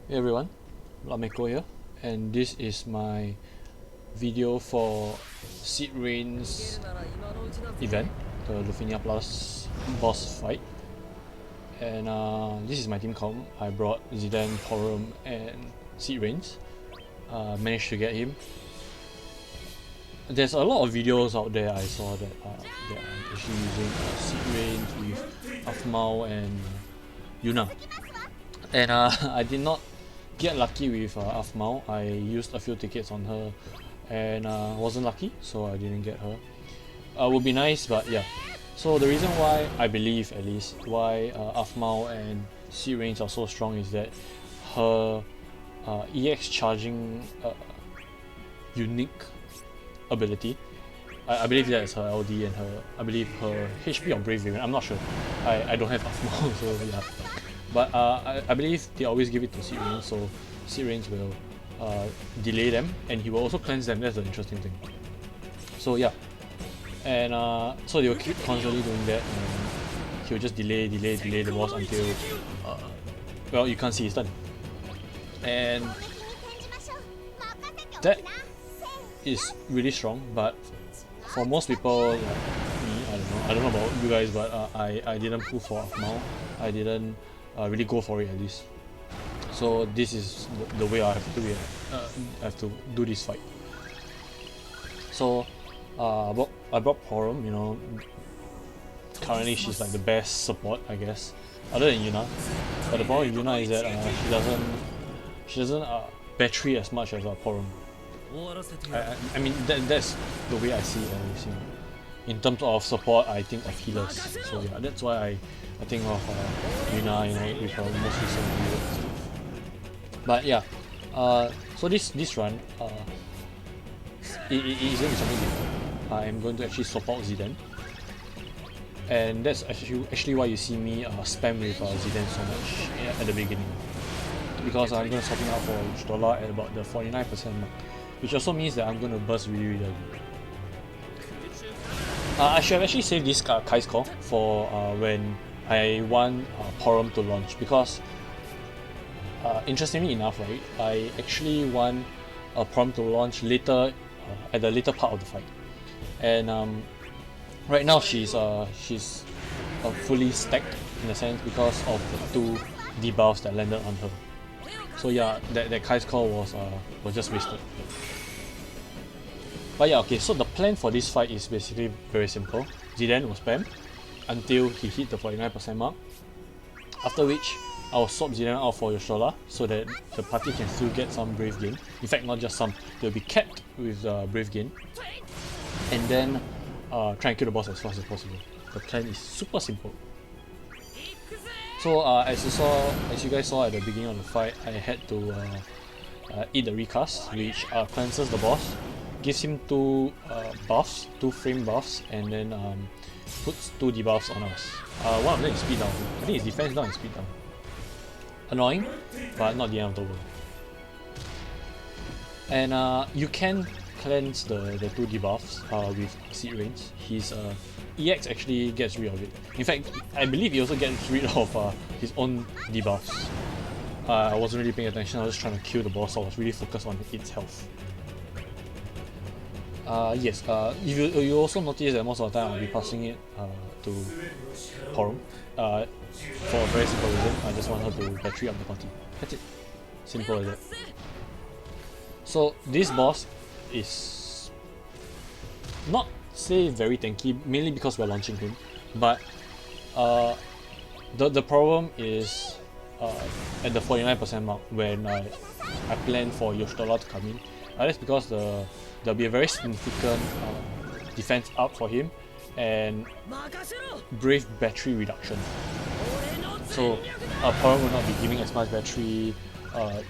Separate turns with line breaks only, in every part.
Hey everyone, bloodmako here, and this is my video for Seed Rain's event, the Lufenia Plus boss fight. And this is my team comp. I brought Zidane, Porum, and Seed Rains. Managed to get him. There's a lot of videos out there I saw that they are actually using Seed Rains with Afmao and Yuna. And I did not get lucky with Afmao. I used a few tickets on her and wasn't lucky, so I didn't get her. Would be nice, but yeah. So the reason why, I believe at least, why Afmao and Seed Rains are so strong is that her EX charging unique ability. I believe that is her LD and her, I believe her HP or BRV variant, I'm not sure. I don't have Afmao, so yeah. But I believe they always give it to Seed Rains, so Seed Rains will delay them, and he will also cleanse them. That's the interesting thing. So yeah, and so they will keep constantly doing that, and he'll just delay the boss until well, you can't see his turn. And that is really strong, but for most people like me, I don't know about you guys, but I didn't pull for Afmao. I didn't really go for it at least. So this is the way I have to do it. I have to do this fight. So I brought Porum. You know, currently she's like the best support, I guess, other than Yuna. But the problem with Yuna is that she doesn't battery as much as Porum. I mean that's the way I see it. In terms of support, I think of healers. So yeah, that's why I think of Yuna, you know, with her most recent videos. But yeah, so this run, it is going to be something different. I am going to actually swap out Zidane, and that's actually why you see me spam with Zidane so much at the beginning, because I'm going to swap him out for Stola at about the 49% mark, which also means that I'm going to burst really early. I should have actually saved this Kai's Call for when I want Porum to launch, because interestingly enough, right, I actually want Porum to launch later, at the later part of the fight. And right now she's fully stacked in a sense because of the 2 debuffs that landed on her. So yeah, that Kai's Call was just wasted. But yeah, okay, so the plan for this fight is basically very simple. Zidane will spam until he hit the 49% mark, after which I will swap Zidane out for Yoshola so that the party can still get some Brave gain. In fact, not just some, they'll be capped with Brave gain. And then try and kill the boss as fast as possible. The plan is super simple. So as you guys saw at the beginning of the fight, I had to eat the recast, which cleanses the boss, gives him 2 buffs, 2 frame buffs, and then puts 2 debuffs on us. One of them is speed down. I think it's defense down and speed down. Annoying, but not the end of the world. And you can cleanse the 2 debuffs with Seed Rains. His EX actually gets rid of it. In fact, I believe he also gets rid of his own debuffs. I wasn't really paying attention, I was just trying to kill the boss, so I was really focused on its health. Yes, you also notice that most of the time I'll be passing it to Porum for a very simple reason. I just want her to battery up the party. That's it. Simple as that. So this boss is not say very tanky, mainly because we're launching him, but the problem is at the 49% mark when I plan for Yoshola to come in. That's because there'll be a very significant defense up for him and Brave battery reduction. So Porum will not be giving as much battery.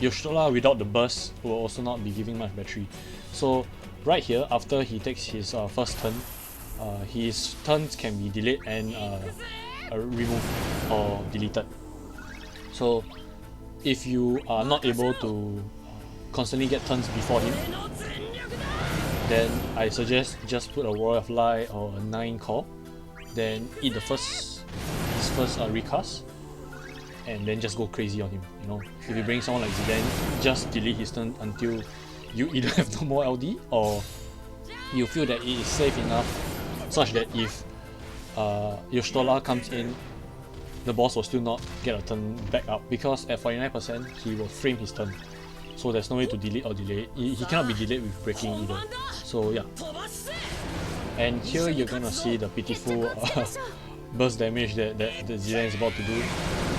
Yoshola without the burst will also not be giving much battery. So right here, after he takes his first turn, his turns can be delayed and removed or deleted. So if you are not able to constantly get turns before him, then I suggest just put a Warrior of Light or a 9 core, then eat his first recast, and then just go crazy on him. You know, if you bring someone like Zidane, just delete his turn until you either have no more LD or you feel that it is safe enough such that if your Stola comes in, the boss will still not get a turn back up, because at 49% he will frame his turn. So there's no way to delete or delay. He cannot be delayed with breaking either. So yeah. And here you're gonna see the pitiful burst damage that Zidane is about to do.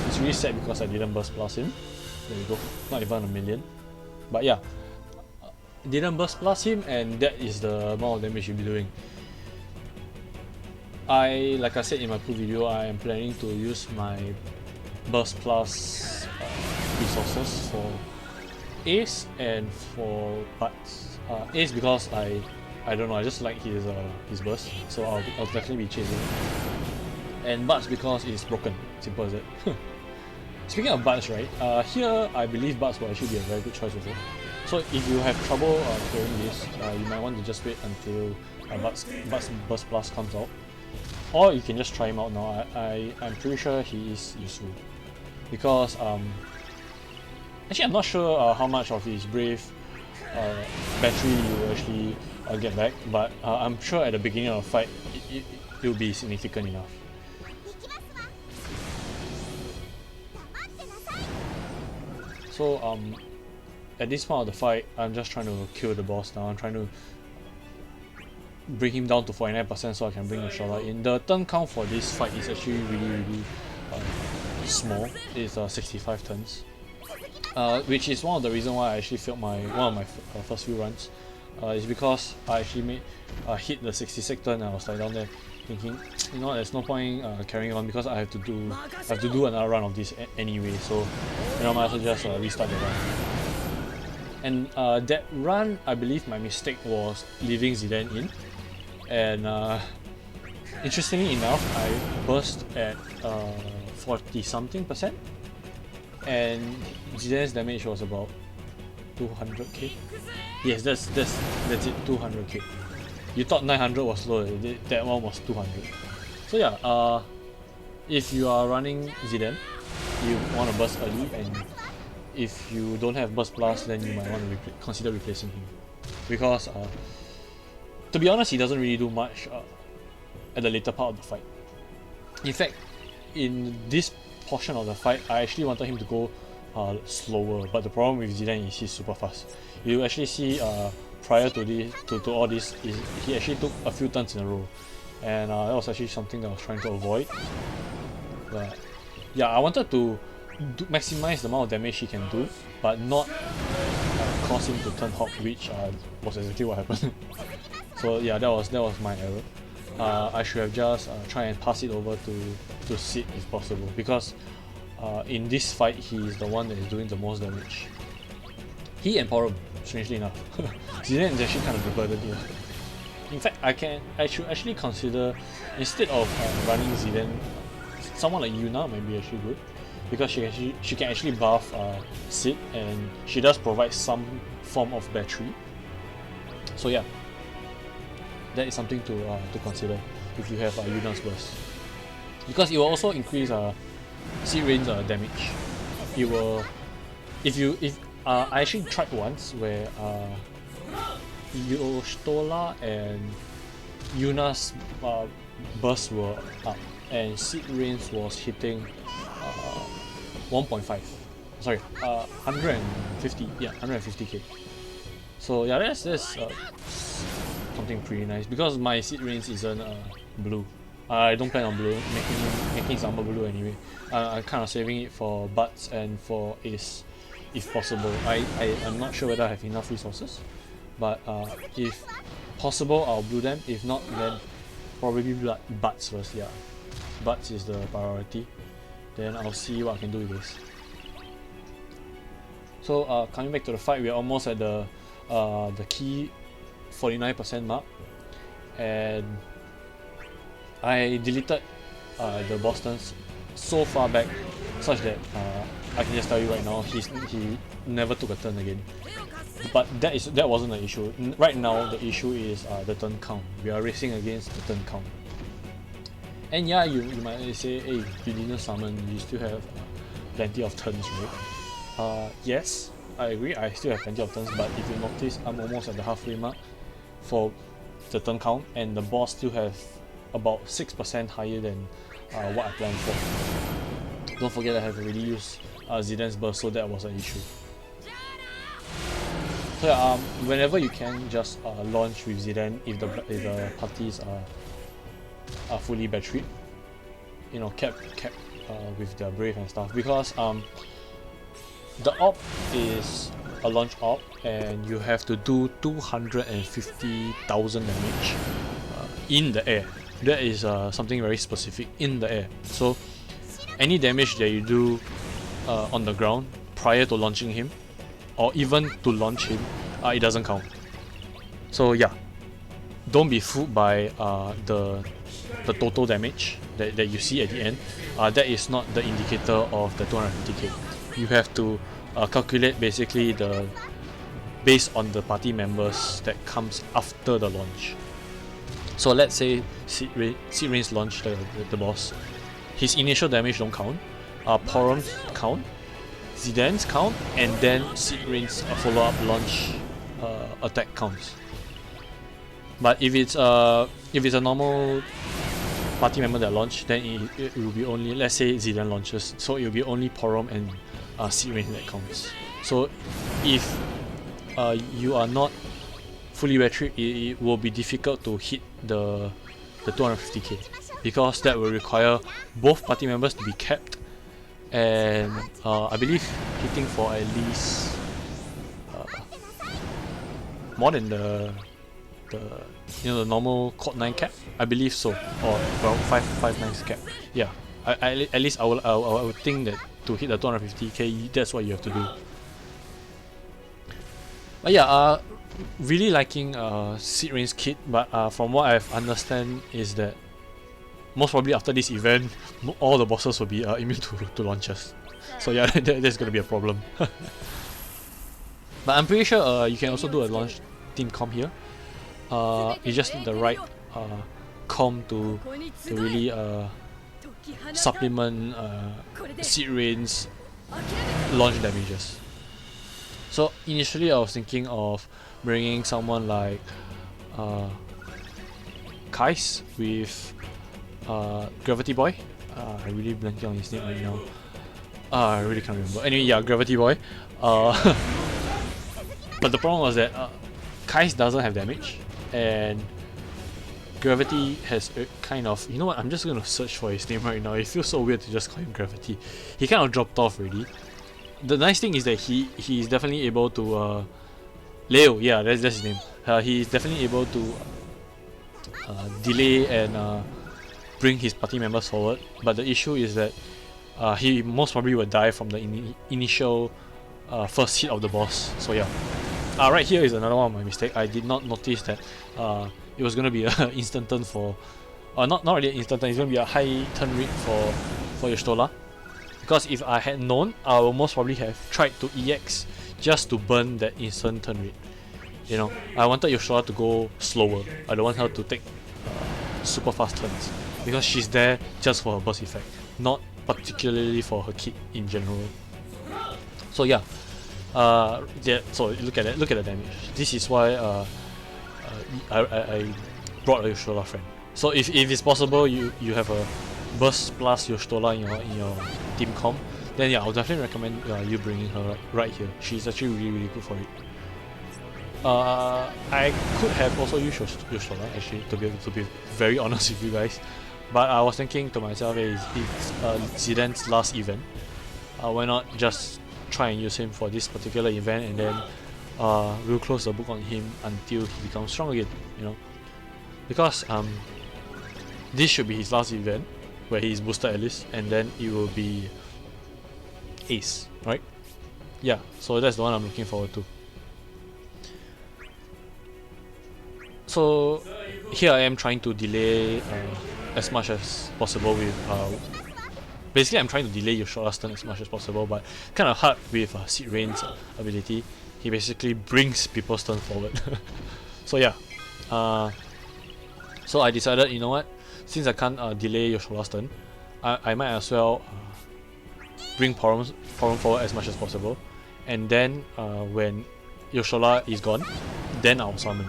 It's really sad because I didn't burst plus him. There we go. Not even a million. But yeah. Didn't burst plus him, and that is the amount of damage you'll be doing. Like I said in my full video, I am planning to use my burst plus resources for Ace and for Butts. Ace because I don't know, I just like his burst, so I'll definitely be chasing it. And Butts because it's broken, simple as that. Speaking of Butts, right, here I believe Butts will actually be a very good choice also. So if you have trouble clearing this, you might want to just wait until Butts burst plus comes out. Or you can just try him out now. I'm pretty sure he is useful. Because, actually I'm not sure how much of his Brave battery you will actually get back, but I'm sure at the beginning of the fight it will be significant enough. So at this part of the fight, I'm just trying to kill the boss now. I'm trying to bring him down to 49% so I can bring the Shola in. The turn count for this fight is actually really small. It's 65 turns, which is one of the reasons why I actually failed one of my first few runs. It's because I actually hit the 66 turn and I was like down there thinking, you know, there's no point carrying on because I have to do another run of this anyway. So you know, I might as well just restart the run. And that run, I believe my mistake was leaving Zidane in. And interestingly enough, I burst at 40 something percent, and Zidane's damage was about 200k. Yes, that's it, 200k. You thought 900 was low, that one was 200. So yeah, if you are running Zidane, you want to burst early, and if you don't have burst plus, then you might want to consider replacing him, because to be honest, he doesn't really do much at the later part of the fight. In fact, in this portion of the fight, I actually wanted him to go slower, but the problem with Zidane is he's super fast. You actually see prior to all this, he actually took a few turns in a row, and that was actually something that I was trying to avoid. But yeah, I wanted to maximize the amount of damage he can do, but not cause him to turn hot, which was exactly what happened. So yeah, that was my error. I should have just tried and pass it over to Sid if possible, because in this fight he is the one that is doing the most damage. He and Porum, strangely enough. Zidane is actually kind of the burden here. In fact, I should actually consider, instead of running Zidane, someone like Yuna might be actually good, because she can actually buff Sid, and she does provide some form of battery. So yeah, that is something to consider if you have Yuna's burst, because it will also increase Sid Rain's damage. It will, if I actually tried once where Stola and Yuna's bursts were up, and Sid Rain's was hitting 1.5. Sorry, 150. Yeah, 150k. So yeah, that's something pretty nice, because my Sid Rains isn't blue. I don't plan on blue, making some blue anyway. I'm kind of saving it for Butts and for Ace, if possible. I'm not sure whether I have enough resources, but if possible, I'll blue them. If not, then probably Butts first. Yeah, Butts is the priority. Then I'll see what I can do with this. So coming back to the fight, we're almost at the key 49% mark, and I deleted the boss turns so far back such that I can just tell you right now, he never took a turn again. But that wasn't the issue. Right now the issue is the turn count. We are racing against the turn count. And yeah, you might say, hey, you didn't summon, you still have plenty of turns, right? Yes, I agree, I still have plenty of turns, but if you notice, I'm almost at the halfway mark for the turn count, and the boss still have about 6% higher than what I planned for. Don't forget I have already used Zidane's burst, so that was an issue. So yeah, whenever you can, just launch with Zidane if the parties are fully batteried. You know, kept with the Brave and stuff, because the AoE is a launch AoE and you have to do 250,000 damage in the air. That is something very specific, in the air. So any damage that you do on the ground prior to launching him, or even to launch him, it doesn't count. So yeah, don't be fooled by the total damage that you see at the end. That is not the indicator of the 250k. You have to calculate basically based on the party members that comes after the launch. So let's say Sid Rain's launch the boss. His initial damage don't count, Porum's count, Zidane's count, and then Sid Rain's follow-up launch attack counts. But if it's a normal party member that launch, then it will be only, let's say Zidane launches, so it will be only Porum and Sid Rain that counts. So if you are not fully battery, it will be difficult to hit the 250k, because that will require both party members to be capped, and I believe hitting for at least more than the normal Code 9 cap, I believe so, or well 559's cap. Yeah, at least I would think that to hit the 250k, that's what you have to do. But yeah, really liking Sid Rain's kit, but from what I've understand is that most probably after this event, all the bosses will be immune to launches. So yeah, that's gonna be a problem. But I'm pretty sure you can also do a launch team comp here. You just need the right comp to really supplement Sid Rain's launch damages. So initially I was thinking of bringing someone like Kais with Gravity Boy. I really blanking on his name right now. I really can't remember. Anyway, yeah, Gravity Boy. But the problem was that Kais doesn't have damage, and Gravity has kind of, you know what, I'm just gonna search for his name right now. It feels so weird to just call him Gravity. He kind of dropped off already. The nice thing is that he is definitely able to Leo, yeah, that's his name. He is definitely able to delay and bring his party members forward, but the issue is that he most probably will die from the initial first hit of the boss. So yeah, right here is another one of my mistake. I did not notice that it was gonna be an instant turn for, not really an instant turn. It's gonna be a high turn rate for your Stola. Because if I had known, I would most probably have tried to EX just to burn that instant turn rate. You know, I wanted Yoshua to go slower. I don't want her to take super fast turns, because she's there just for her burst effect, not particularly for her kit in general. So yeah, so look at that. Look at the damage. This is why I brought a Yoshua friend. So if it's possible, you have a burst plus Yoshtola in your team comp, then yeah, I'll definitely recommend you bringing her right here. She's actually really good for it. I could have also used Yoshtola actually, to be very honest with you guys, but I was thinking to myself, hey, it's Zidane's last event. Why not just try and use him for this particular event, and then we'll close the book on him until he becomes strong again. You know, because this should be his last event where he is boosted at least, and then it will be Ace, right? Yeah, so that's the one I'm looking forward to. So here I am trying to delay as much as possible with basically I'm trying to delay Yoshola's turn as much as possible, but kind of hard with Sid Rain's ability. He basically brings people's turn forward. So yeah, so I decided, you know what, since I can't delay Yoshola's turn, I might as well bring Porum forward as much as possible, and then when Yoshola is gone, then I'll summon,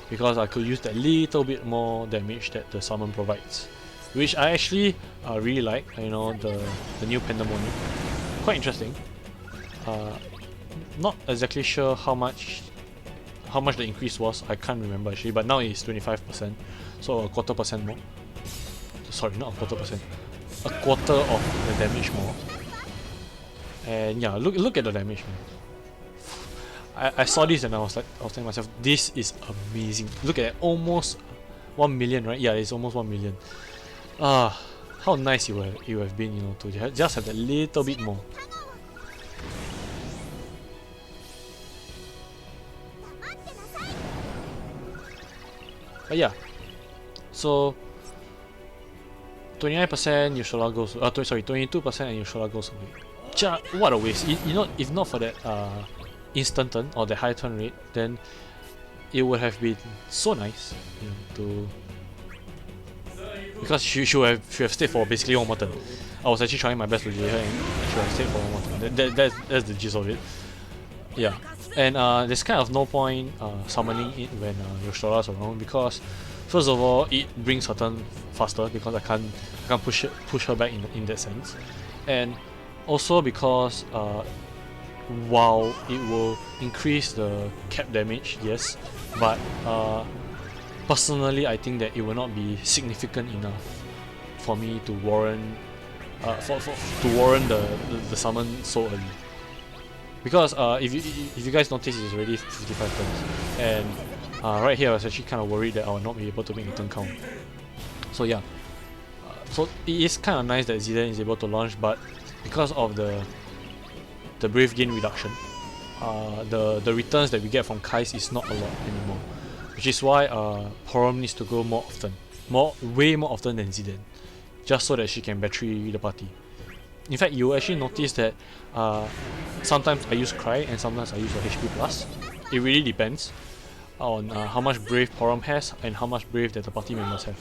because I could use that little bit more damage that the summon provides, which I actually really like. You know, the new Pandemonium, quite interesting. Not exactly sure how much the increase was. I can't remember actually, but now it's 25%, so a quarter percent more. Sorry, not a quarter percent, a quarter of the damage more. And yeah, look at the damage, man. I saw this and I was telling myself, this is amazing. Look at it, almost 1 million, right? Yeah, it's almost 1 million. How nice you have been, you know, to just have that little bit more. But yeah, so 29% Yoshola goes. 22% and Yoshola goes away. What a waste! You know, if not for that instant turn or the high turn rate, then it would have been so nice, you know, because she should have stayed for basically one more turn. I was actually trying my best to get her and she should have stayed for one more turn. That's the gist of it. Yeah, and there's kind of no point summoning it when Yoshola's around, because first of all, it brings her turn faster because I can't push her back in that sense, and also because while it will increase the cap damage, yes, but personally I think that it will not be significant enough for me to warrant the summon so early. Because if you guys notice, it's already 55 turns, and right here I was actually kind of worried that I will not be able to make the turn count. So yeah, so it is kind of nice that Zidane is able to launch, but because of the brave gain reduction, the returns that we get from Kais is not a lot anymore, which is why Porum needs to go more often, way more often than Zidane, just so that she can battery the party. In fact, you actually notice that sometimes I use Cry and sometimes I use a HP plus. It really depends on how much Brave Porum has and how much Brave that the party members have.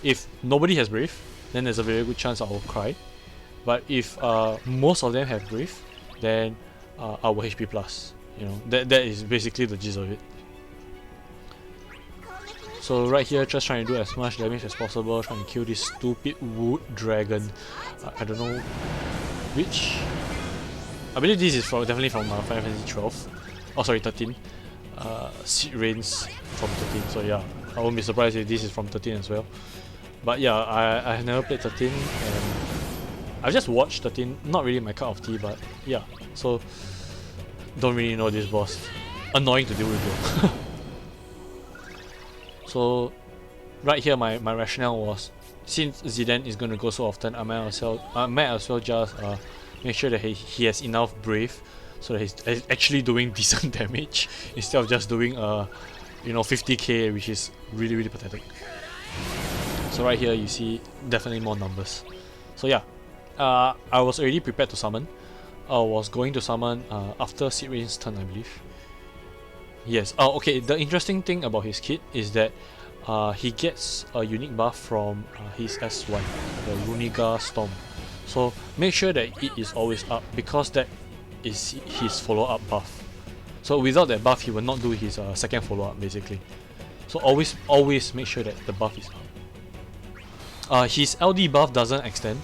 If nobody has Brave, then there's a very good chance I will Cry. But if most of them have Brave, then I will HP plus. You know, that is basically the gist of it. So right here, just trying to do as much damage as possible, trying to kill this stupid wood dragon. I don't know which. I believe this is definitely from Final Fantasy 12. Oh, sorry, 13. Seed Rains from 13. So yeah, I won't be surprised if this is from 13 as well. But yeah, I have never played 13, and I've just watched 13. Not really my cup of tea, but yeah. So don't really know this boss. Annoying to deal with though. So right here, my rationale was, since Zidane is going to go so often, I might as well just make sure that he has enough Brave so that he's actually doing decent damage instead of just doing 50k, which is really pathetic. So right here you see definitely more numbers. So yeah, I was already prepared to summon. I was going to summon after Seed Rain's turn, I believe. Yes. Oh, okay. The interesting thing about his kit is that he gets a unique buff from his S1, the Runiga Storm. So make sure that it is always up, because that is his follow-up buff. So without that buff, he will not do his second follow-up basically. So always make sure that the buff is up. His LD buff doesn't extend.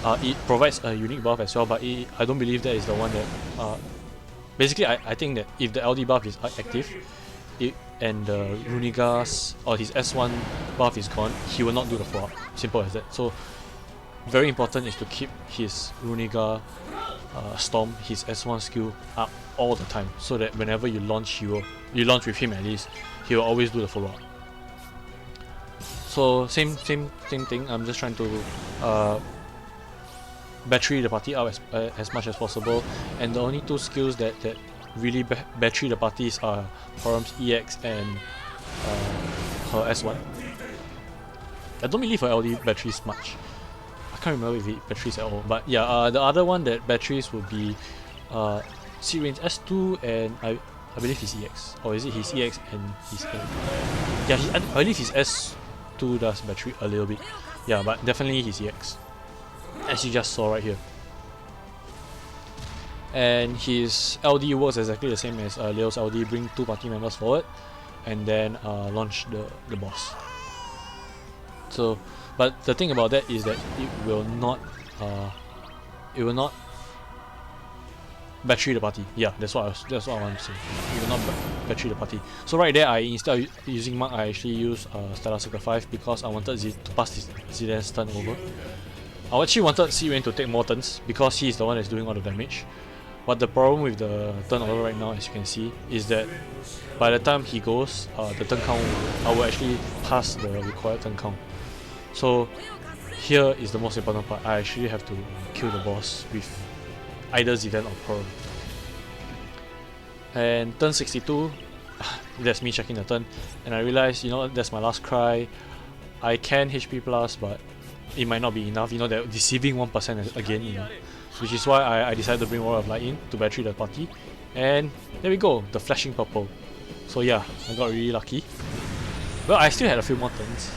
It provides a unique buff as well, but I don't believe that is the one that. Basically, I think that if the LD buff is active, and the Runiga's or his S1 buff is gone, he will not do the follow-up. Simple as that. So very important is to keep his Runiga Storm, his S1 skill up all the time, so that whenever you launch, you launch with him at least, he will always do the follow-up. So same thing. I'm just trying to battery the party up as much as possible, and the only two skills that really battery the parties are Porum's EX and her S1. I don't believe her LD batteries much. I can't remember if it batteries at all, but yeah, the other one that batteries would be Seed Rain's S2 and I believe his EX, or is it his EX and his N? Yeah, I believe his S2 does battery a little bit. Yeah, but definitely his EX, as you just saw right here. and his LD works exactly the same as Leo's LD, bring 2 party members forward and then launch the boss. So, but the thing about that is that it will not battery the party. Yeah, that's what I want to say. It will not battery the party. So right there, instead of using Mark, I actually use Stellar Circle 5 because I wanted to pass Zidane's turn over. I actually wanted Siren to take more turns because he is the one that's doing all the damage. But the problem with the turnover right now, as you can see, is that by the time he goes, the turn count, I will actually pass the required turn count. So here is the most important part. I actually have to kill the boss with either Zidane or Pearl. And turn 62, that's me checking the turn, and I realized, you know, that's my last cry. I can HP plus, but it might not be enough. You know, they're deceiving 1% again, you know, which is why I decided to bring War of Light in to battery the party. And there we go, the flashing purple. So yeah, I got really lucky. Well, I still had a few more turns,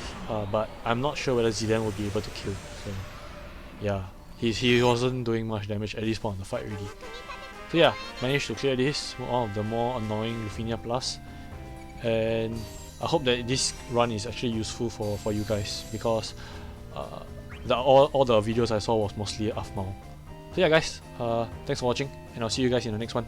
but I'm not sure whether Zidane will be able to kill. So yeah, he wasn't doing much damage at this point in the fight really. So yeah, managed to clear this, one of the more annoying Lufenia plus. And I hope that this run is actually useful for you guys, because all the videos I saw was mostly Afmal. So yeah guys, thanks for watching, and I'll see you guys in the next one.